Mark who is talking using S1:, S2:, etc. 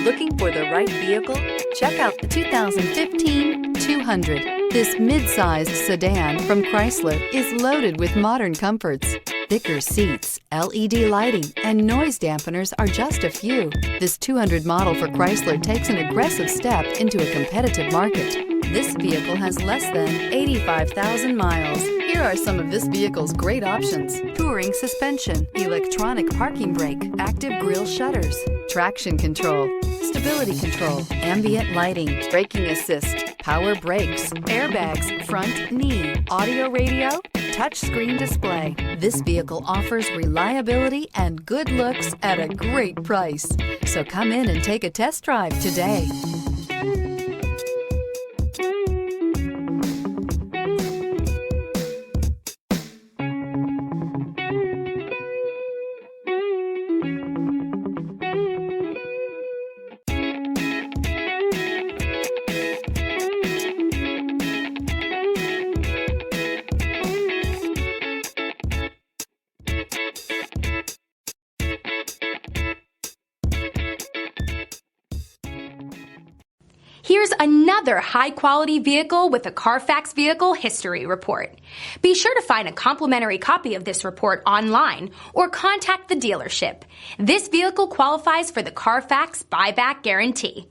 S1: Looking for the right vehicle? Check out the 2015 200. This mid-sized sedan from Chrysler is loaded with modern comforts. Thicker seats, LED lighting, and noise dampeners are just a few. This 200 model for Chrysler takes an aggressive step into a competitive market. This vehicle has less than 85,000 miles. Here are some of this vehicle's great options: touring suspension, electronic parking brake, active grille shutters, traction control, stability control, ambient lighting, braking assist, power brakes, airbags, front knee, audio radio, touchscreen display. This vehicle offers reliability and good looks at a great price. So come in and take a test drive today.
S2: Here's another high-quality vehicle with a Carfax Vehicle History Report. Be sure to find a complimentary copy of this report online or contact the dealership. This vehicle qualifies for the Carfax Buyback Guarantee.